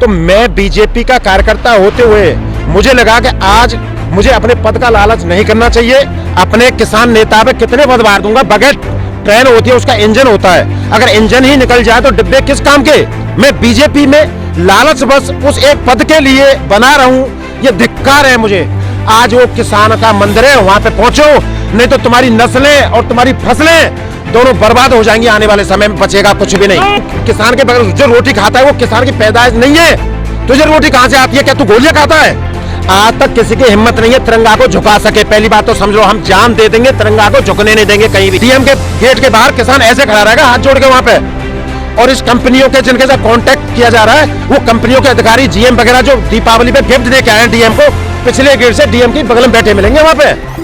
तो मैं बीजेपी का कार्यकर्ता होते हुए मुझे लगा कि आज मुझे अपने पद का लालच नहीं करना चाहिए। अपने किसान नेता पे कितने पद मार दूंगा। बगैर ट्रेन होती है, उसका इंजन होता है, अगर इंजन ही निकल जाए तो डिब्बे किस काम के। मैं बीजेपी में लालच बस उस एक पद के लिए बना रहा हूं, ये धिक्कार है मुझे। आज वो किसान का मंदिर है, वहां पे पहुंचो, नहीं तो तुम्हारी नस्लें और तुम्हारी फसलें दोनों बर्बाद हो जाएंगी। आने वाले समय में बचेगा कुछ भी नहीं। किसान के बगैर जो रोटी खाता है वो किसान की पैदाइश नहीं है। तुझे रोटी कहां से आती है? क्या तू गोलियां खाता है? आज तक किसी की हिम्मत नहीं है तिरंगा को झुका सके। पहली बात तो समझो, हम जान दे देंगे, तिरंगा को झुकने नहीं देंगे कहीं भी। डीएम के गेट के बाहर किसान ऐसे खड़ा रहेगा हाथ जोड़ के वहां पे। और इस कंपनियों के जिनके साथ कांटेक्ट किया जा रहा है, वो कंपनियों के अधिकारी जीएम वगैरह जो दीपावली पे गिफ्ट दे के आए हैं डीएम को, पिछले गेट से डीएम की बगल में बैठे मिलेंगे वहां पे।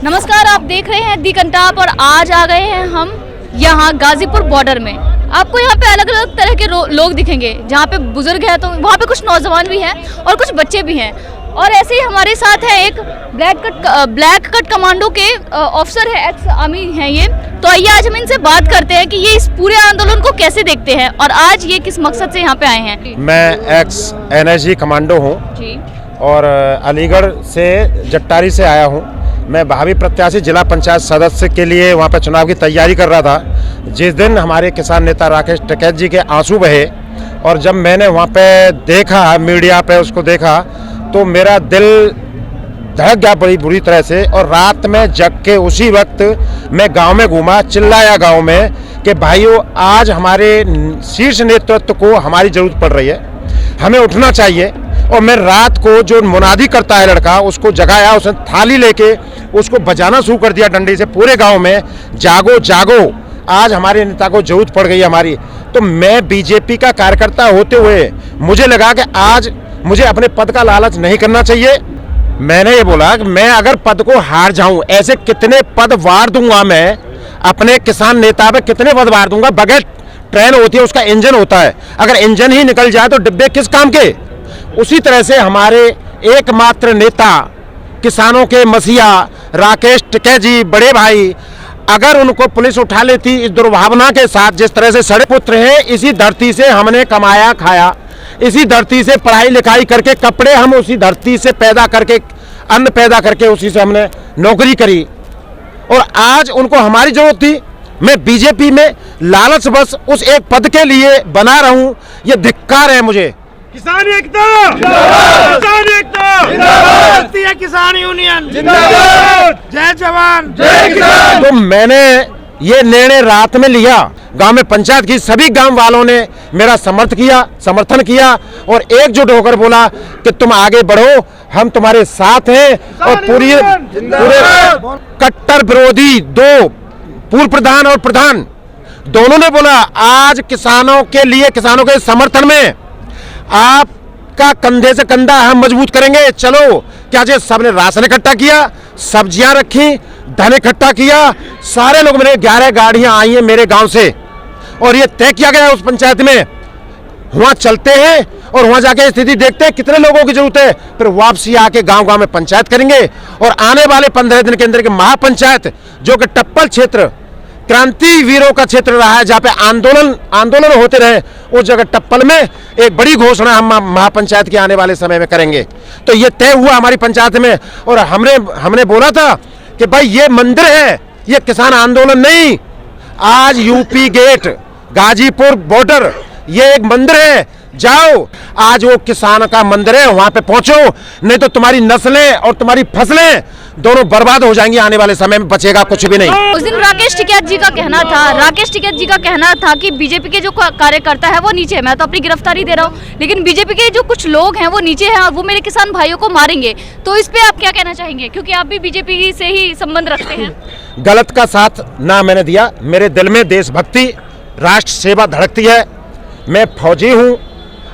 नमस्कार, आप देख रहे हैं दी कंटाप और आज आ गए हैं हम यहाँ गाजीपुर बॉर्डर में। आपको यहाँ पे अलग अलग तरह के लोग दिखेंगे। जहाँ पे बुजुर्ग है तो वहाँ पे कुछ नौजवान भी हैं और कुछ बच्चे भी हैं। और ऐसे ही हमारे साथ है एक ब्लैक कट कमांडो के ऑफिसर है, एक्स आर्मी हैं ये। तो आइए आज हम इनसे बात करते हैं कि ये इस पूरे आंदोलन को कैसे देखते हैं और आज ये किस मकसद से यहाँ पे आए हैं। मैं एक्स एनएसजी कमांडो हूँ और अलीगढ़ से जट्टारी से आया हूँ। मैं भावी प्रत्याशी जिला पंचायत सदस्य के लिए वहाँ पे चुनाव की तैयारी कर रहा था। जिस दिन हमारे किसान नेता राकेश टिकैत जी के आंसू बहे और जब मैंने वहाँ पे देखा, मीडिया पे उसको देखा, तो मेरा दिल धड़क गया बड़ी बुरी तरह से। और रात में जग के उसी वक्त मैं गांव में घूमा, चिल्लाया गांव में कि भाइयों आज हमारे शीर्ष नेतृत्व को हमारी जरूरत पड़ रही है, हमें उठना चाहिए। और मैं रात को जो मुनादी करता है लड़का, उसको जगाया, उसने थाली लेके उसको बजाना शुरू कर दिया डंडी से पूरे गांव में, जागो जागो, आज हमारे नेता को जरूरत पड़ गई हमारी। तो मैं बीजेपी का कार्यकर्ता होते हुए मुझे लगा कि आज मुझे अपने पद का लालच नहीं करना चाहिए। मैंने ये बोला कि मैं अगर पद को हार जाऊं, ऐसे कितने पद वार दूंगा मैं अपने किसान नेता पे, कितने पद वार दूंगा। बगैर ट्रेन होती है, उसका इंजन होता है, अगर इंजन ही निकल जाए तो डिब्बे किस काम के। उसी तरह से हमारे एकमात्र नेता, किसानों के मसीहा राकेश टिकैत जी, बड़े भाई, अगर उनको पुलिस उठा लेती इस दुर्भावना के साथ, जिस तरह से सड़क पुत्र हैं, इसी धरती से हमने कमाया खाया, इसी धरती से पढ़ाई लिखाई करके, कपड़े हम उसी धरती से पैदा करके, अन्न पैदा करके उसी से हमने नौकरी करी और आज उनको हमारी जरूरत थी। मैं बीजेपी में लालच बस उस एक पद के लिए बना रहा हूं, ये धिक्कार है मुझे। किसान एकता जिंदाबाद, किसान एकता जिंदाबाद, किसान यूनियन जिंदाबाद, जय जवान जय किसान। तो मैंने ये निर्णय रात में लिया, गांव में पंचायत की सभी गांव वालों ने मेरा समर्थन किया और एकजुट होकर बोला कि तुम आगे बढ़ो, हम तुम्हारे साथ हैं। और पूरे कट्टर विरोधी दो पूर्व प्रधान और प्रधान दोनों ने बोला आज किसानों के लिए, किसानों के समर्थन में आपका कंधे से कंधा हम मजबूत करेंगे। चलो, क्या जे सबने राशन इकट्ठा किया, सब्जियां रखी, धन इकट्ठा किया, सारे लोग, मेरे 11 गाड़ियां आई हैं मेरे गांव से और ये तय किया गया उस पंचायत में, वहां चलते हैं और वहां जाके स्थिति देखते हैं कितने लोगों की जरूरत है, फिर वापसी आके गांव में पंचायत करेंगे। और आने वाले 15 दिन के अंदर के महापंचायत, जो कि टप्पल क्षेत्र क्रांति वीरों का क्षेत्र रहा है, जहाँ पे आंदोलन होते रहे, उस जगह टप्पल में एक बड़ी घोषणा हम महापंचायत के आने वाले समय में करेंगे। तो ये तय हुआ हमारी पंचायत में और हमने बोला था कि भाई ये मंदिर है, ये किसान आंदोलन नहीं। आज यूपी गेट, गाजीपुर बॉर्डर, ये एक मंदिर है, जाओ, आज वो किसान का मंदिर है, वहां पे पहुंचो, नहीं तो तुम्हारी नस्लें और तुम्हारी फसलें दोनों बर्बाद हो जाएंगी। आने वाले समय में बचेगा कुछ भी नहीं। उस दिन राकेश टिकैत जी का कहना था कि बीजेपी के जो कार्यकर्ता है वो नीचे है। मैं तो अपनी गिरफ्तारी दे रहा हूँ, लेकिन बीजेपी के जो कुछ लोग हैं वो नीचे हैं और वो मेरे किसान भाइयों को मारेंगे। तो इस पे आप क्या कहना चाहेंगे, क्योंकि आप भी बीजेपी से ही संबंध रखते हैं? गलत का साथ ना मैंने दिया, मेरे दिल में देशभक्ति, राष्ट्र सेवा धड़कती है। मैं फौजी हूँ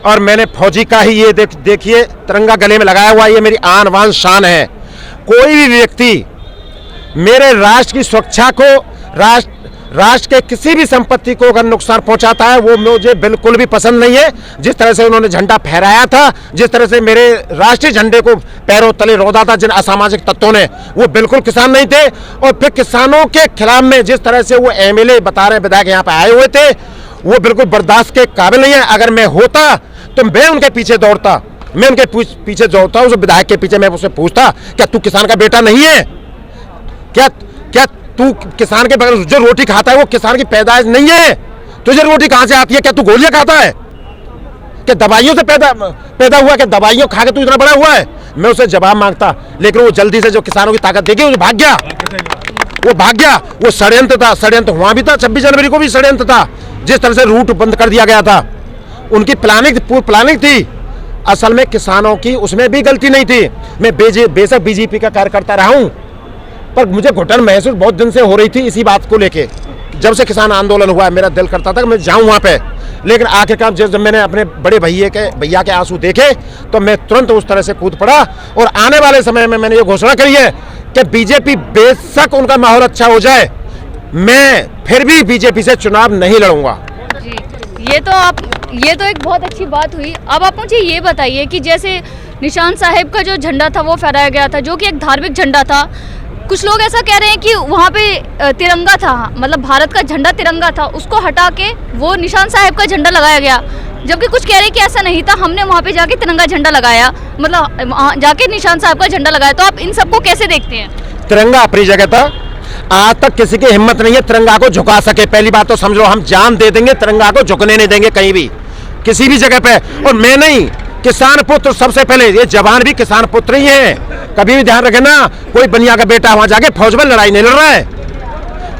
और मैंने फौजी का ही ये देखिए तिरंगा गले में लगाया हुआ, ये मेरी आन बान शान है। कोई भी व्यक्ति मेरे राष्ट्र की सुरक्षा को, राष्ट्र के किसी भी संपत्ति को अगर नुकसान पहुंचाता है, वो मुझे बिल्कुल भी पसंद नहीं है। जिस तरह से उन्होंने झंडा फहराया था, जिस तरह से मेरे राष्ट्रीय झंडे को पैरों तले रौंदा था जिन असामाजिक तत्वों ने, वो बिल्कुल किसान नहीं थे। और फिर किसानों के खिलाफ में जिस तरह से वो एमएलए बता रहे, विधायक यहाँ पे आए हुए थे, वो बिल्कुल बर्दाश्त के काबिल नहीं है। अगर मैं होता तो मैं उनके पीछे दौड़ता, मैं उनके पीछे दौड़ता, उस विधायक के पीछे मैं उससे पूछता, क्या तू किसान का बेटा नहीं है? क्या क्या तू किसान के बगैर जो रोटी खाता है वो किसान की पैदाइश नहीं है? तुझे रोटी कहां से आती है? क्या तू गोलियां खाता है? क्या दवाइयों से पैदा हुआ? क्या दवाइयों खा के तू इतना बड़ा हुआ है? मैं उसे जवाब मांगता, लेकिन वो जल्दी से जो किसानों की ताकत देखी वो भाग गया, वो भाग गया। वो षड्यंत्र था, षड्यंत्र वहां भी था, 26 जनवरी को भी षड्यंत्र था। जिस तरह से रूट बंद कर दिया गया था, उनकी प्लानिंग थी। असल में किसानों की उसमें भी गलती नहीं थी। मैं बेशक बीजेपी का कार्यकर्ता रहा हूं, पर मुझे घुटन महसूस बहुत दिन से हो रही थी इसी बात को लेके। जब से किसान आंदोलन हुआ मेरा दिल करता था कि मैं जाऊं वहां पे, लेकिन आखिरकार जब मैंने अपने बड़े भैया के आंसू देखे तो मैं तुरंत उस तरह से कूद पड़ा। और आने वाले समय में मैंने ये घोषणा करी है कि बीजेपी बेशक उनका माहौल अच्छा हो जाए, मैं फिर भी बीजेपी से चुनाव नहीं लड़ूंगा। जी, ये तो एक बहुत अच्छी बात हुई। अब आप मुझे ये बताइए कि जैसे निशान साहिब का जो झंडा था वो फहराया गया था, जो कि एक धार्मिक झंडा था। कुछ लोग ऐसा कह रहे हैं कि वहाँ पे तिरंगा था, मतलब भारत का झंडा तिरंगा था, उसको हटा के वो निशान साहिब का झंडा लगाया गया। जबकि कुछ कह रहे हैं कि ऐसा नहीं था, हमने वहाँ पे जाके तिरंगा झंडा लगाया, मतलब वहाँ जाके निशान साहब का झंडा लगाया। तो आप इन सबको कैसे देखते हैं? तिरंगा अपनी जगह था। आज तक किसी की हिम्मत नहीं है तिरंगा को झुका सके। पहली बात तो समझ लो, हम जान दे देंगे, तिरंगा को झुकने नहीं देंगे कहीं भी, किसी भी जगह पे। और मैं नहीं, किसान पुत्र सबसे पहले, ये जवान भी किसान पुत्र ही हैं। कभी भी ध्यान रखें ना, कोई बनिया का बेटा वहां जाके फौज में लड़ाई नहीं लड़ रहा है।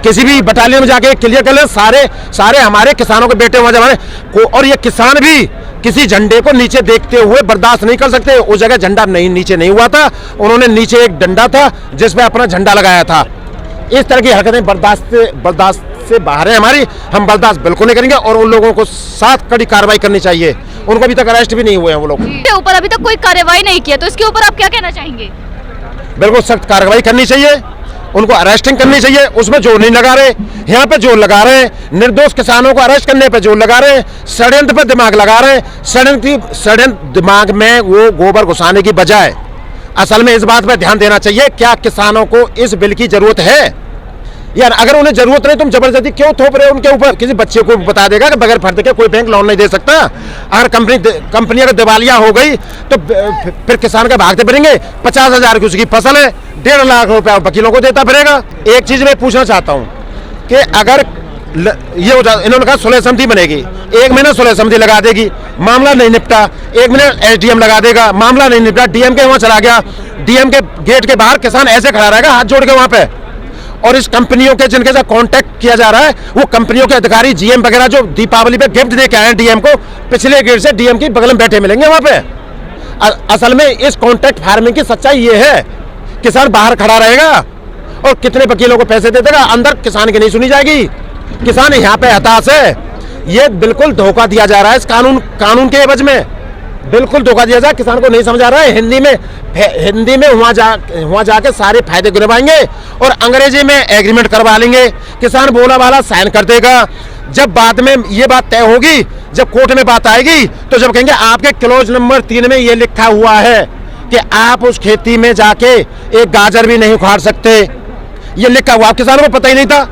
किसी भी बटालियन में जाके क्लियर कर ले, सारे हमारे किसानों के बेटे वहां जवान। और ये किसान भी किसी झंडे को नीचे देखते हुए बर्दाश्त नहीं कर सकते। उस जगह झंडा नहीं नीचे नहीं हुआ था, उन्होंने नीचे एक डंडा था जिसमें अपना झंडा लगाया था। इस तरह की हरकतें बर्दाश्त से बाहर है हमारी, हम बर्दाश्त बिल्कुल नहीं करेंगे। और उन लोगों को साथ कड़ी कार्रवाई करनी चाहिए। उनको अभी तक अरेस्ट भी नहीं हुए हैं वो लोग, ऊपर अभी तक कोई कार्रवाई नहीं किया, तो इसके ऊपर आप क्या कहना चाहेंगे? बिल्कुल सख्त कार्रवाई करनी चाहिए, उनको अरेस्टिंग करनी चाहिए। उसमें जोर नहीं लगा रहे, यहाँ पे जोर लगा रहे हैं। निर्दोष किसानों को अरेस्ट करने पे जोर लगा रहे हैं, षड्यंत्र पे दिमाग लगा रहे हैं। षड्यंत्र दिमाग में वो गोबर घुसाने की बजाय असल में इस बात पे ध्यान देना चाहिए, क्या किसानों को इस बिल की जरूरत है? यार अगर उन्हें जरूरत नहीं, तुम जबरदस्ती क्यों थोप रहे हो उनके ऊपर? किसी बच्चे को बता देगा कि बगैर फर्द के कोई बैंक लोन नहीं दे सकता। अगर कंपनी अगर दिवालिया हो गई तो फिर किसान का भागते फिरेंगे। 50,000 की उसकी फसल है, 1.5 लाख रुपया वकीलों को देता फिरेगा। एक चीज मैं पूछना चाहता हूँ कि अगर ये हो जाए, इन्होंने कहा सुलह समिति बनेगी, 1 महीना सुलह समिति लगा देगी, मामला नहीं निपटा। 1 महीना एसडीएम लगा देगा, मामला नहीं निपटा। डीएम के वहां चला गया, डीएम के गेट के बाहर किसान ऐसे खड़ा रहेगा हाथ जोड़ के वहां पे। और इस कंपनियों के जिनके साथ कांटेक्ट किया जा रहा है, वो कंपनियों के अधिकारी जीएम वगैरह जो दीपावली पे गिफ्ट दे के आए हैं डीएम को, पिछले गेट से डीएम की बगल में बैठे मिलेंगे वहां पे। असल में इस कॉन्ट्रैक्ट फार्मिंग की सच्चाई ये है, किसान बाहर खड़ा रहेगा और कितने वकीलों को पैसे दे देगा, अंदर किसान की नहीं सुनी जाएगी। किसान यहाँ पे हताश है। ये बिल्कुल धोखा दिया जा रहा है इस कानून के एवज में, बिल्कुल धोखा दिया जा रहा है। किसान को नहीं समझा रहा है। हिंदी में वहां जाके सारे फायदे गिनवाएंगे और अंग्रेजी में एग्रीमेंट करवा लेंगे। किसान बोला वाला साइन कर देगा। जब बाद में ये बात तय होगी, जब कोर्ट में बात आएगी, तो जब कहेंगे आपके क्लोज नंबर 3 में ये लिखा हुआ है कि आप उस खेती में जाके एक गाजर भी नहीं उखाड़ सकते, ये लिखा हुआ। किसानों को पता ही नहीं था।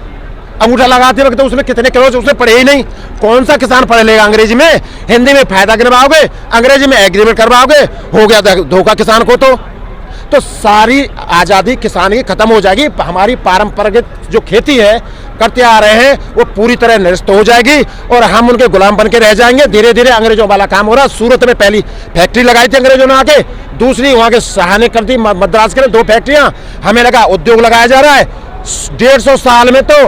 अंगूठा लगाते वक्त तो उसमें कितने क्लोज उसने पढ़े ही नहीं। कौन सा किसान पढ़ लेगा अंग्रेजी में? हिंदी में फायदा गिनवाओगे, अंग्रेजी में एग्रीमेंट करवाओगे, हो गया धोखा किसान को। तो सारी आज़ादी किसान की खत्म हो जाएगी। हमारी पारंपरिक जो खेती है करते आ रहे हैं वो पूरी तरह निरस्त हो जाएगी और हम उनके गुलाम बन के रह जाएंगे। धीरे धीरे अंग्रेजों वाला काम हो रहा है। सूरत में पहली फैक्ट्री लगाई थी अंग्रेजों ने आके, दूसरी वहाँ के सहाने कर दी मद्रास के 2 फैक्ट्रियाँ। हमें लगा उद्योग लगाया जा रहा है। 150 साल में तो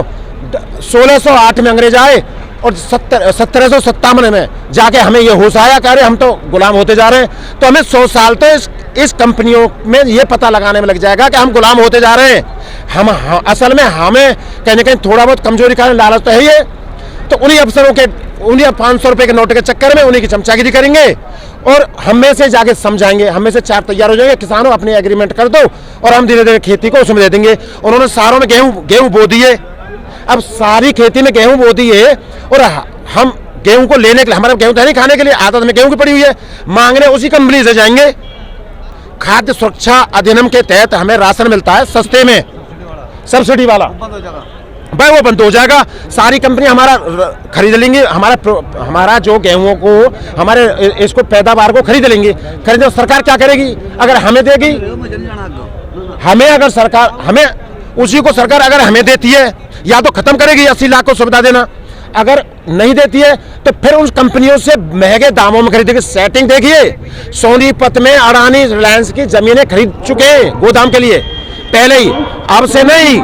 1608 में अंग्रेज आए और 1757 में जाके हमें ये होश आया कि हम तो गुलाम होते जा रहे हैं। तो हमें 100 साल तो इस कंपनियों में ये पता लगाने में लग जाएगा कि हम गुलाम होते जा रहे हैं। असल में हमें कहीं ना कहीं थोड़ा बहुत कमजोरी का लालच तो है ही है। तो उन्हीं अफसरों के, उन्हीं 500 रुपए के नोट के चक्कर में उन्हीं की चमचागिरी करेंगे और हम में से जाके समझाएंगे। हम में से 4 तैयार हो जाएंगे, किसानों अपने एग्रीमेंट कर दो और हम धीरे धीरे खेती को उसमें दे देंगे। उन्होंने सारों में गेहूं बो दिए, अब सारी खेती में गेहूं बो दी है और हम गेहूं को लेने के लिए, हमारा गेहूं तो नहीं खाने के लिए, आदत में गेहूं की पड़ी हुई है, मांगने उसी कंपनी से जाएंगे। खाद्य सुरक्षा अधिनियम के तहत हमें राशन मिलता है सस्ते में, सब्सिडी वाला भाई वो बंद हो जाएगा। सारी कंपनी हमारा खरीद लेंगी, हमारा जो गेहूं को हमारे इसको पैदावार को खरीद लेंगे। खरीदे सरकार क्या करेगी? अगर हमें देगी, हमें अगर सरकार हमें उसी को सरकार अगर हमें देती है या तो खत्म करेगी 80 लाख को सुविधा देना, अगर नहीं देती है तो फिर उन कंपनियों से महंगे दामों में खरीदेगी। सेटिंग देखिए, सोनीपत में अडानी रिलायंस की जमीनें खरीद चुके हैं गोदाम के लिए पहले ही, अब से नहीं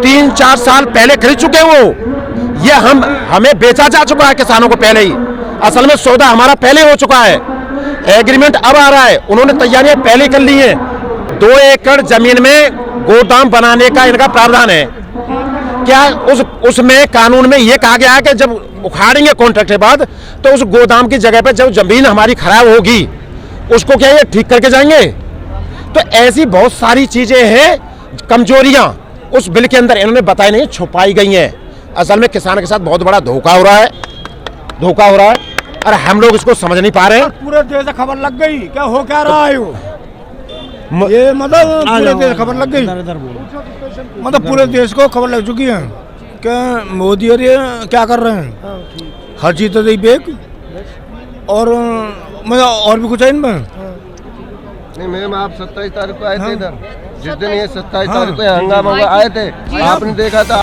3-4 साल पहले खरीद चुके हैं वो। ये हमें बेचा जा चुका है किसानों को पहले ही। असल में सौदा हमारा पहले हो चुका है, एग्रीमेंट अब आ रहा है, उन्होंने तैयारियां पहले कर ली हैं। 2 एकड़ जमीन में गोदाम बनाने का इनका प्रावधान है। क्या उसमें कानून में यह कहा गया है कि जब उखाड़ेंगे कॉन्ट्रैक्ट के बाद तो उस गोदाम की जगह पे जब जमीन हमारी खराब होगी उसको क्या ये ठीक करके जाएंगे? तो ऐसी बहुत सारी चीजें हैं, कमजोरियां उस बिल के अंदर इन्होंने बताई नहीं, छुपाई गई हैं। असल में किसान के साथ बहुत बड़ा धोखा हो रहा है और हम लोग इसको समझ नहीं पा रहे हैं। पूरे देश खबर लग गई क्या हो क्या रहा है ये, मतलब पूरे देश खबर लग गई, मतलब पूरे देश को खबर लग चुकी है कि मोदी और ये क्या कर रहे हैं। हर चीज तो बेक और मतलब और भी कुछ है इनमें। नहीं मैम, आप 27 तारीख को आए थे इधर, जिस दिन ये 27 तारीख को हंगामा हुआ आए थे, आपने देखा था।